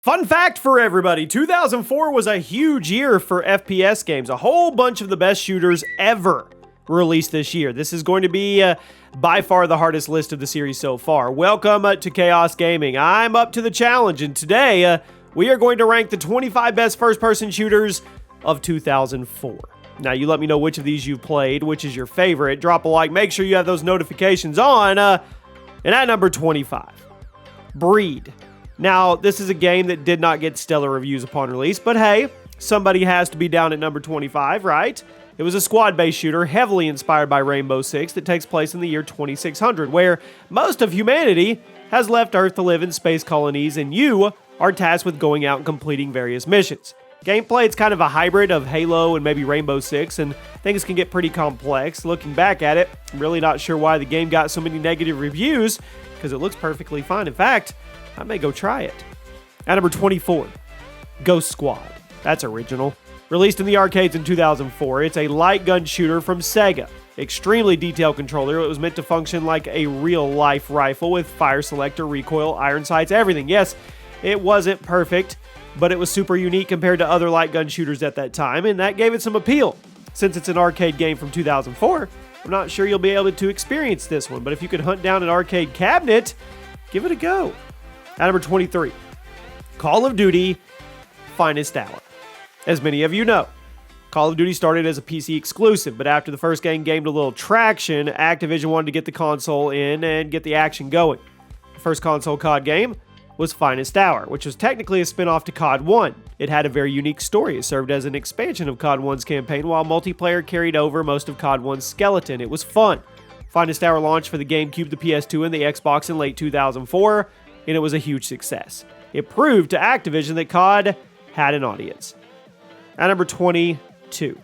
Fun fact for everybody, 2004 was a huge year for FPS games. A whole bunch of the best shooters ever released this year. This is going to be by far the hardest list of the series so far. Welcome to ChaosGaming. I'm up to the challenge, and today we are going to rank the 25 best first-person shooters of 2004. Now, you let me know which of these you've played, which is your favorite. Drop a like, make sure you have those notifications on. And at number 25, Breed. Now, this is a game that did not get stellar reviews upon release, but hey, somebody has to be down at number 25, right? It was a squad-based shooter heavily inspired by Rainbow Six that takes place in the year 2600, where most of humanity has left Earth to live in space colonies, and you are tasked with going out and completing various missions. Gameplay, it's kind of a hybrid of Halo and maybe Rainbow Six, and things can get pretty complex. Looking back at it, I'm really not sure why the game got so many negative reviews, because it looks perfectly fine. In fact, I may go try it. At number 24, Ghost Squad. That's original. Released in the arcades in 2004, it's a light gun shooter from Sega. Extremely detailed controller. It was meant to function like a real-life rifle with fire selector, recoil, iron sights, everything. Yes, it wasn't perfect, but it was super unique compared to other light gun shooters at that time, and that gave it some appeal. Since it's an arcade game from 2004, I'm not sure you'll be able to experience this one, but if you could hunt down an arcade cabinet, give it a go. At number 23, Call of Duty Finest Hour. As many of you know, Call of Duty started as a PC exclusive, but after the first game gained a little traction, Activision wanted to get the console in and get the action going. The first console COD game was Finest Hour, which was technically a spin-off to COD 1. It had a very unique story. It served as an expansion of COD 1's campaign, while multiplayer carried over most of COD 1's skeleton. It was fun. Finest Hour launched for the GameCube, the PS2, and the Xbox in late 2004, and it was a huge success. It proved to Activision that COD had an audience. At number 22,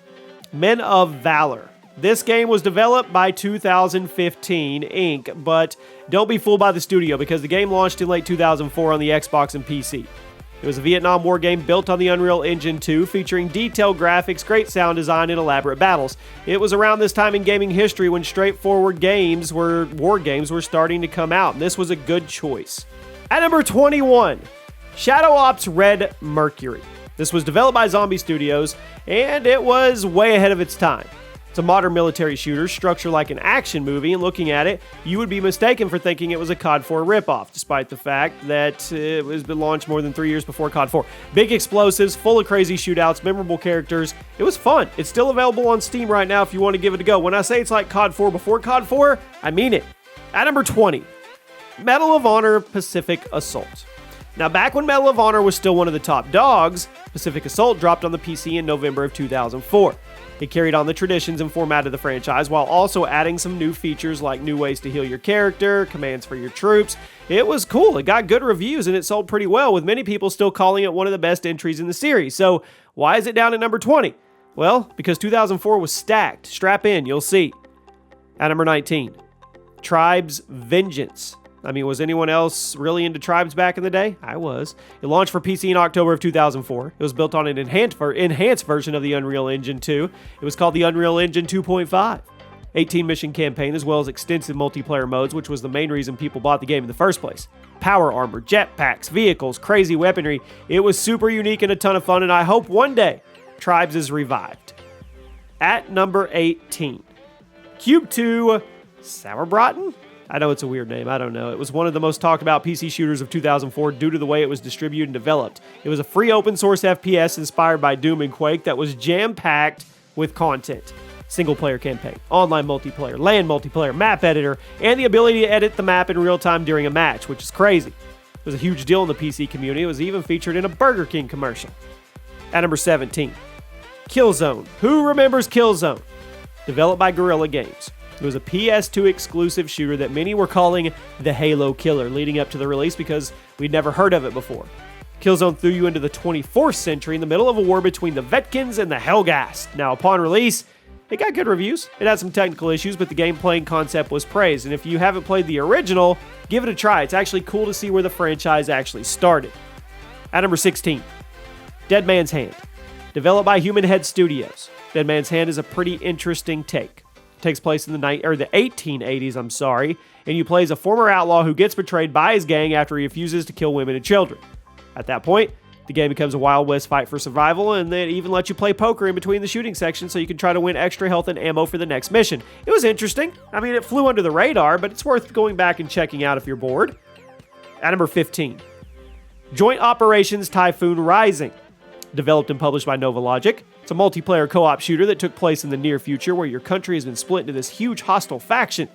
Men of Valor. This game was developed by 2015 Inc., but don't be fooled by the studio because the game launched in late 2004 on the Xbox and PC. It was a Vietnam War game built on the Unreal Engine 2, featuring detailed graphics, great sound design, and elaborate battles. It was around this time in gaming history when straightforward war games were starting to come out, and this was a good choice. At number 21, Shadow Ops Red Mercury. This was developed by Zombie Studios, and it was way ahead of its time. It's a modern military shooter structured like an action movie, and looking at it, you would be mistaken for thinking it was a COD 4 ripoff, despite the fact that it was been launched more than 3 years before COD 4. Big explosives, full of crazy shootouts, memorable characters. It was fun. It's still available on Steam right now if you want to give it a go. When I say it's like COD 4 before COD 4, I mean it. At number 20, Medal of Honor Pacific Assault. Now, back when Medal of Honor was still one of the top dogs, Pacific Assault dropped on the PC in November of 2004. It carried on the traditions and format of the franchise while also adding some new features like new ways to heal your character, commands for your troops. It was cool. It got good reviews and it sold pretty well, with many people still calling it one of the best entries in the series. So, why is it down at number 20? Well, because 2004 was stacked. Strap in, you'll see. At number 19, Tribes Vengeance. I mean, was anyone else really into Tribes back in the day? I was. It launched for PC in October of 2004. It was built on an enhanced version of the Unreal Engine 2. It was called the Unreal Engine 2.5. 18-mission campaign, as well as extensive multiplayer modes, which was the main reason people bought the game in the first place. Power armor, jetpacks, vehicles, crazy weaponry. It was super unique and a ton of fun, and I hope one day Tribes is revived. At number 18, Cube 2 SAUERBRATEN? I know it's a weird name, I don't know. It was one of the most talked about PC shooters of 2004 due to the way it was distributed and developed. It was a free open source FPS inspired by Doom and Quake that was jam-packed with content. Single-player campaign, online multiplayer, LAN multiplayer, map editor, and the ability to edit the map in real time during a match, which is crazy. It was a huge deal in the PC community. It was even featured in a Burger King commercial. At number 17, Killzone. Who remembers Killzone? Developed by Guerrilla Games. It was a PS2 exclusive shooter that many were calling the Halo Killer leading up to the release because we'd never heard of it before. Killzone threw you into the 24th century in the middle of a war between the Vetkins and the Helghast. Now, upon release, it got good reviews. It had some technical issues, but the gameplay and concept was praised. And if you haven't played the original, give it a try. It's actually cool to see where the franchise actually started. At number 16, Dead Man's Hand. Developed by Human Head Studios. Dead Man's Hand is a pretty interesting take. Takes place in the 1880s, and you play as a former outlaw who gets betrayed by his gang after he refuses to kill women and children. At that point, the game becomes a Wild West fight for survival, and they even let you play poker in between the shooting sections so you can try to win extra health and ammo for the next mission. It was interesting. I mean, it flew under the radar, but it's worth going back and checking out if you're bored. At number 15, Joint Operations Typhoon Rising. Developed and published by NovaLogic. It's a multiplayer co-op shooter that took place in the near future where your country has been split into this huge hostile faction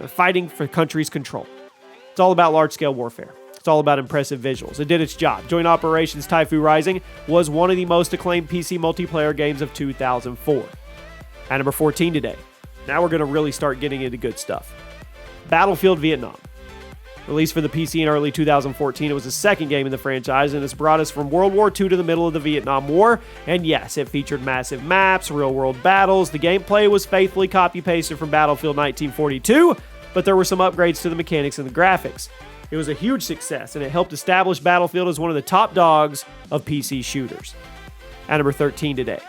fighting for country's control. It's all about large-scale warfare. It's all about impressive visuals. It did its job. Joint Operations Typhoon Rising was one of the most acclaimed PC multiplayer games of 2004. At number 14 today, now we're going to really start getting into good stuff. Battlefield Vietnam. Released for the PC in early 2014, it was the second game in the franchise, and it's brought us from World War II to the middle of the Vietnam War. And yes, it featured massive maps, real-world battles. The gameplay was faithfully copy-pasted from Battlefield 1942, but there were some upgrades to the mechanics and the graphics. It was a huge success, and it helped establish Battlefield as one of the top dogs of PC shooters. At number 13 today,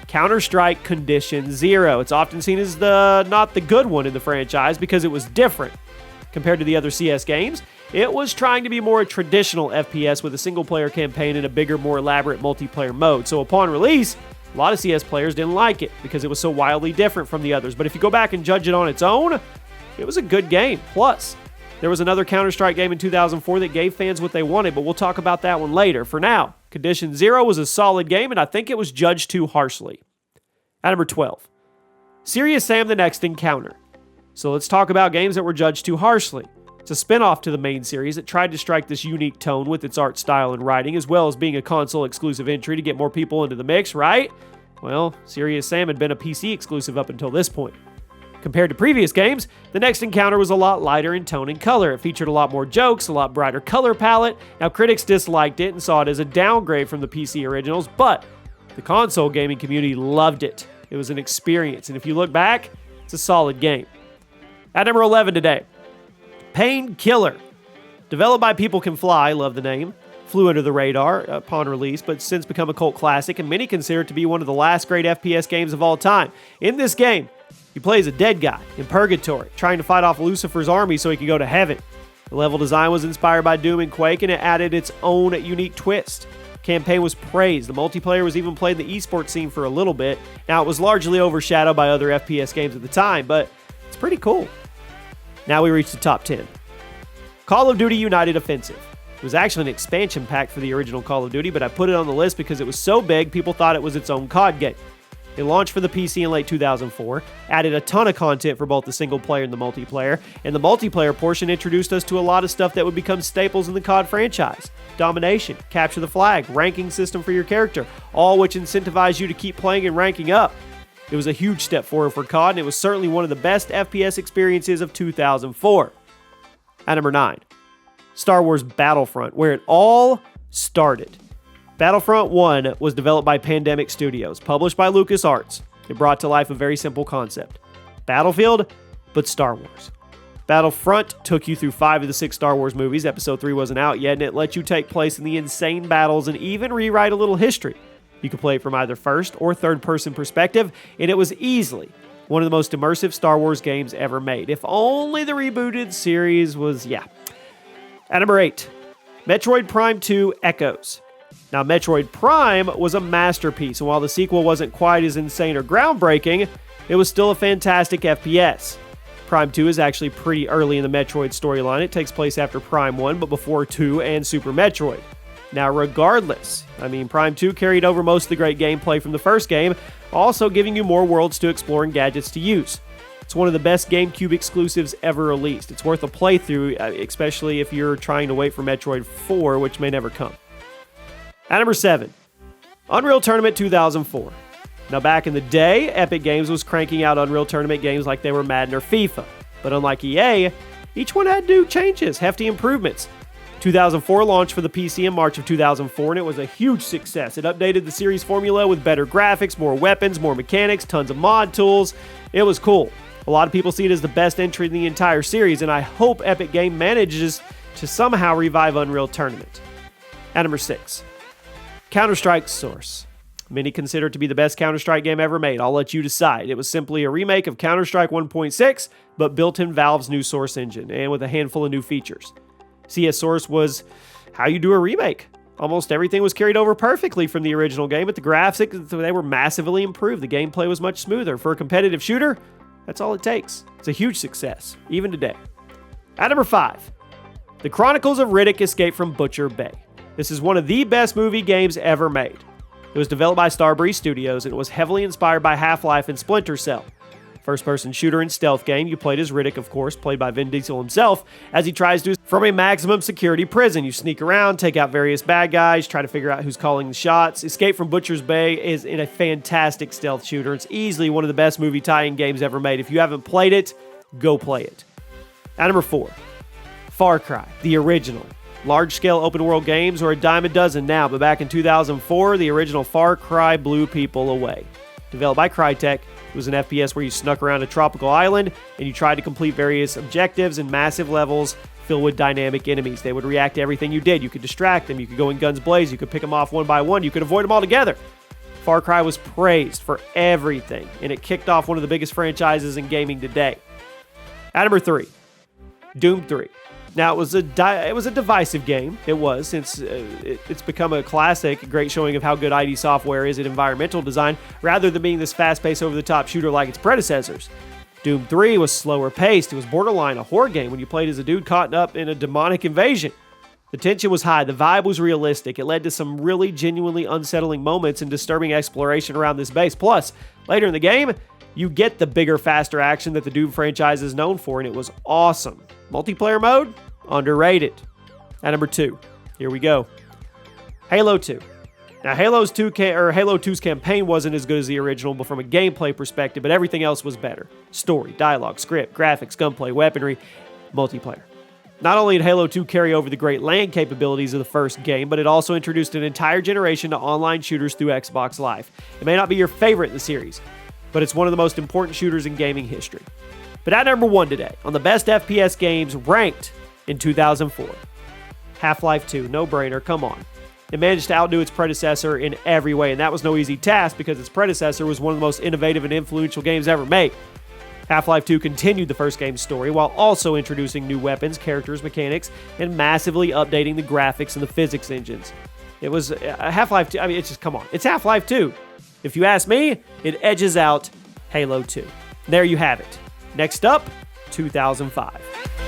Counter-Strike Condition Zero. It's often seen as not the good one in the franchise because it was different. Compared to the other CS games, it was trying to be more a traditional FPS with a single-player campaign and a bigger, more elaborate multiplayer mode. So upon release, a lot of CS players didn't like it because it was so wildly different from the others. But if you go back and judge it on its own, it was a good game. Plus, there was another Counter-Strike game in 2004 that gave fans what they wanted, but we'll talk about that one later. For now, Condition Zero was a solid game, and I think it was judged too harshly. At number 12, Serious Sam: The Next Encounter. So let's talk about games that were judged too harshly. It's a spin-off to the main series that tried to strike this unique tone with its art style and writing, as well as being a console-exclusive entry to get more people into the mix, right? Well, Serious Sam had been a PC exclusive up until this point. Compared to previous games, The Next Encounter was a lot lighter in tone and color. It featured a lot more jokes, a lot brighter color palette. Now, critics disliked it and saw it as a downgrade from the PC originals, but the console gaming community loved it. It was an experience, and if you look back, it's a solid game. At number 11 today, Painkiller. Developed by People Can Fly, love the name, flew under the radar upon release, but since become a cult classic, and many consider it to be one of the last great FPS games of all time. In this game, you play as a dead guy in purgatory, trying to fight off Lucifer's army so he could go to heaven. The level design was inspired by Doom and Quake, and it added its own unique twist. The campaign was praised. The multiplayer was even played in the esports scene for a little bit. Now, it was largely overshadowed by other FPS games at the time, but it's pretty cool. Now we reach the top 10. Call of Duty United Offensive. It was actually an expansion pack for the original Call of Duty, but I put it on the list because it was so big, people thought it was its own COD game. It launched for the PC in late 2004, added a ton of content for both the single player and the multiplayer, and the multiplayer portion introduced us to a lot of stuff that would become staples in the COD franchise. Domination, capture the flag, ranking system for your character, all which incentivize you to keep playing and ranking up. It was a huge step forward for COD, and it was certainly one of the best FPS experiences of 2004. At number 9, Star Wars Battlefront, where it all started. Battlefront 1 was developed by Pandemic Studios, published by LucasArts. It brought to life a very simple concept. Battlefield, but Star Wars. Battlefront took you through 5 of the 6 Star Wars movies. Episode 3 wasn't out yet, and it let you take place in the insane battles and even rewrite a little history. You could play it from either first or third-person perspective, and it was easily one of the most immersive Star Wars games ever made. If only the rebooted series was, At number 8, Metroid Prime 2 Echoes. Now, Metroid Prime was a masterpiece, and while the sequel wasn't quite as insane or groundbreaking, it was still a fantastic FPS. Prime 2 is actually pretty early in the Metroid storyline. It takes place after Prime 1, but before 2 and Super Metroid. Now, regardless, Prime 2 carried over most of the great gameplay from the first game, also giving you more worlds to explore and gadgets to use. It's one of the best GameCube exclusives ever released. It's worth a playthrough, especially if you're trying to wait for Metroid 4, which may never come. At number 7, Unreal Tournament 2004. Now, back in the day, Epic Games was cranking out Unreal Tournament games like they were Madden or FIFA. But unlike EA, each one had new changes, hefty improvements. 2004 launched for the PC in March of 2004, and it was a huge success. It updated the series formula with better graphics, more weapons, more mechanics, tons of mod tools. It was cool. A lot of people see it as the best entry in the entire series, and I hope Epic Games manages to somehow revive Unreal Tournament. At number 6, Counter-Strike Source. Many consider it to be the best Counter-Strike game ever made. I'll let you decide. It was simply a remake of Counter-Strike 1.6, but built in Valve's new Source engine, and with a handful of new features. CS Source was how you do a remake. Almost everything was carried over perfectly from the original game, but the graphics, they were massively improved. The gameplay was much smoother. For a competitive shooter, that's all it takes. It's a huge success, even today. At number 5, The Chronicles of Riddick Escape from Butcher Bay. This is one of the best movie games ever made. It was developed by Starbreeze Studios, and it was heavily inspired by Half-Life and Splinter Cell. First-person shooter and stealth game. You played as Riddick, of course, played by Vin Diesel himself, as he tries to from a maximum security prison. You sneak around, take out various bad guys, try to figure out who's calling the shots. Escape from Butcher's Bay is in a fantastic stealth shooter. It's easily one of the best movie tie-in games ever made. If you haven't played it, go play it. At number 4, Far Cry, the original. Large-scale open-world games are a dime a dozen now, but back in 2004, the original Far Cry blew people away. Developed by Crytek, it was an FPS where you snuck around a tropical island and you tried to complete various objectives in massive levels filled with dynamic enemies. They would react to everything you did. You could distract them, you could go in guns blaze, you could pick them off one by one, you could avoid them altogether. Far Cry was praised for everything, and it kicked off one of the biggest franchises in gaming today. At number 3, Doom 3. Now, it was a divisive game. It was, since it's become a classic, a great showing of how good ID Software is at environmental design, rather than being this fast-paced, over-the-top shooter like its predecessors. Doom 3 was slower paced. It was borderline a horror game when you played as a dude caught up in a demonic invasion. The tension was high. The vibe was realistic. It led to some really genuinely unsettling moments and disturbing exploration around this base. Plus, later in the game, you get the bigger, faster action that the Doom franchise is known for, and it was awesome. Multiplayer mode? Underrated. At number 2, here we go. Halo 2. Now, Halo 2's campaign wasn't as good as the original, but from a gameplay perspective, but everything else was better. Story, dialogue, script, graphics, gunplay, weaponry, multiplayer. Not only did Halo 2 carry over the great LAN capabilities of the first game, but it also introduced an entire generation to online shooters through Xbox Live. It may not be your favorite in the series, but it's one of the most important shooters in gaming history. But at number 1 today, on the best FPS games ranked in 2004, Half-Life 2, no-brainer, come on. It managed to outdo its predecessor in every way, and that was no easy task because its predecessor was one of the most innovative and influential games ever made. Half-Life 2 continued the first game's story while also introducing new weapons, characters, mechanics, and massively updating the graphics and the physics engines. It was Half-Life 2, I mean, it's just, come on. It's Half-Life 2. If you ask me, it edges out Halo 2. There you have it. Next up, 2005.